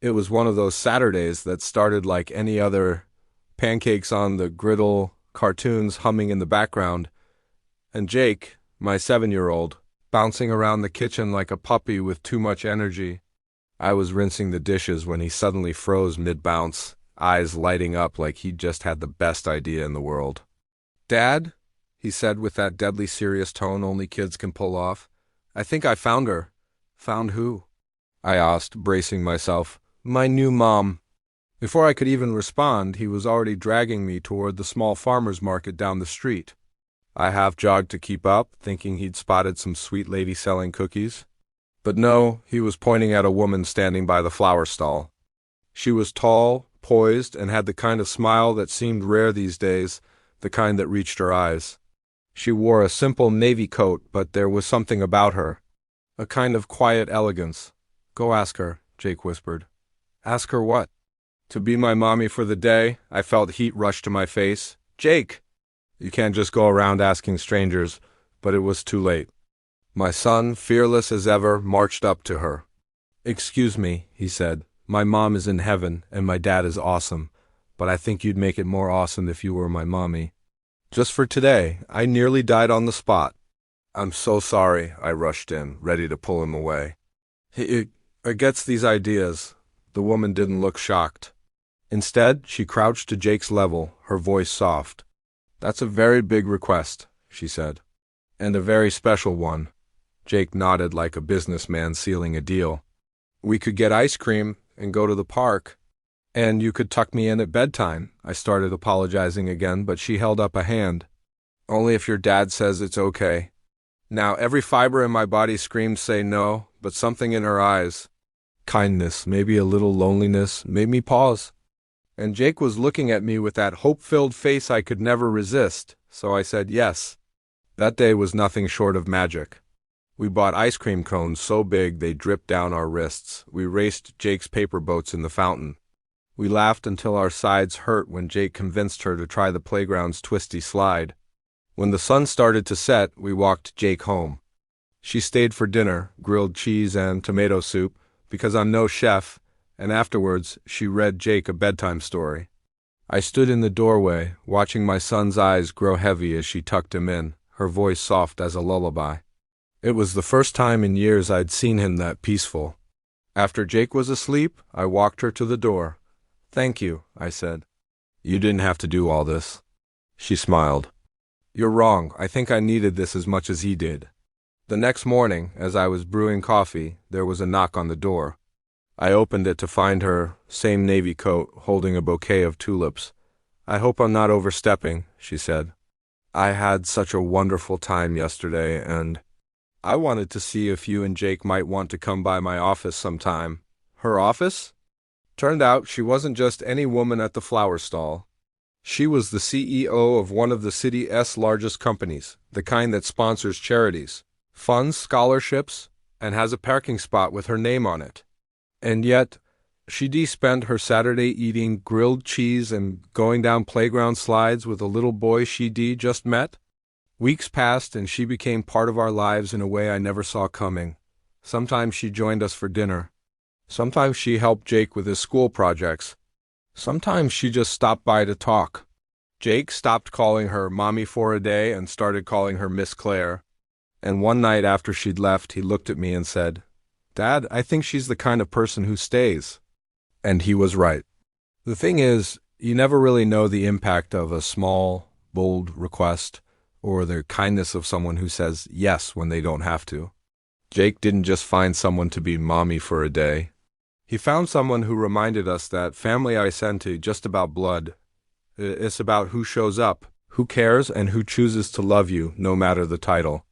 It was one of those Saturdays that started like any other, pancakes on the griddle, cartoons humming in the background, and Jake, my 7-year-old, bouncing around the kitchen like a puppy with too much energy. I was rinsing the dishes when he suddenly froze mid-bounce, eyes lighting up like he'd just had the best idea in the world. "Dad," he said with that deadly serious tone only kids can pull off, "I think I found her." "Found who?" I asked, bracing myself. "My new mom." Before I could even respond, he was already dragging me toward the small farmer's market down the street. I half jogged to keep up, thinking he'd spotted some sweet lady selling cookies. But no, he was pointing at a woman standing by the flower stall. She was tall, poised, and had the kind of smile that seemed rare these days, the kind that reached her eyes. She wore a simple navy coat, but there was something about her, a kind of quiet elegance. "Go ask her," Jake whispered. "Ask her what?" "To be my mommy for the day." I felt heat rush to my face. "Jake!" You can't just go around asking strangers, but it was too late. My son, fearless as ever, marched up to her. "Excuse me," he said. "My mom is in heaven, and my dad is awesome, but I think you'd make it more awesome if you were my mommy." Just for today, I nearly died on the spot. "I'm so sorry," I rushed in, ready to pull him away. He gets these ideas." The woman didn't look shocked. Instead, she crouched to Jake's level, her voice soft. "That's a very big request," she said. "And a very special one." Jake nodded like a businessman sealing a deal. "We could get ice cream and go to the park. And you could tuck me in at bedtime." I started apologizing again, but she held up a hand. "Only if your dad says it's okay." Now every fiber in my body screamed say no, but something in her eyes, kindness, maybe a little loneliness, made me pause. And Jake was looking at me with that hope-filled face I could never resist, so I said yes. That day was nothing short of magic. We bought ice cream cones so big they dripped down our wrists. We raced Jake's paper boats in the fountain. We laughed until our sides hurt when Jake convinced her to try the playground's twisty slide. When the sun started to set, we walked Jake home. She stayed for dinner, grilled cheese and tomato soup, because I'm no chef, and afterwards she read Jake a bedtime story. I stood in the doorway, watching my son's eyes grow heavy as she tucked him in, her voice soft as a lullaby. It was the first time in years I'd seen him that peaceful. After Jake was asleep, I walked her to the door. "Thank you," I said. "You didn't have to do all this." She smiled. "You're wrong. I think I needed this as much as he did." The next morning, as I was brewing coffee, there was a knock on the door. I opened it to find her, same navy coat, holding a bouquet of tulips. "I hope I'm not overstepping," she said. "I had such a wonderful time yesterday, and I wanted to see if you and Jake might want to come by my office sometime." Her office? Turned out she wasn't just any woman at the flower stall. She was the CEO of one of the city's largest companies, the kind that sponsors charities, funds scholarships, and has a parking spot with her name on it. And yet, she'd spent her Saturday eating grilled cheese and going down playground slides with a little boy she'd just met. Weeks passed and she became part of our lives in a way I never saw coming. Sometimes she joined us for dinner. Sometimes she helped Jake with his school projects. Sometimes she just stopped by to talk. Jake stopped calling her Mommy for a day and started calling her Miss Claire. And one night after she'd left, he looked at me and said, "Dad, I think she's the kind of person who stays." And he was right. The thing is, you never really know the impact of a small, bold request, or the kindness of someone who says yes when they don't have to. Jake didn't just find someone to be mommy for a day. He found someone who reminded us that family isn't just about blood. It's about who shows up, who cares, and who chooses to love you, no matter the title.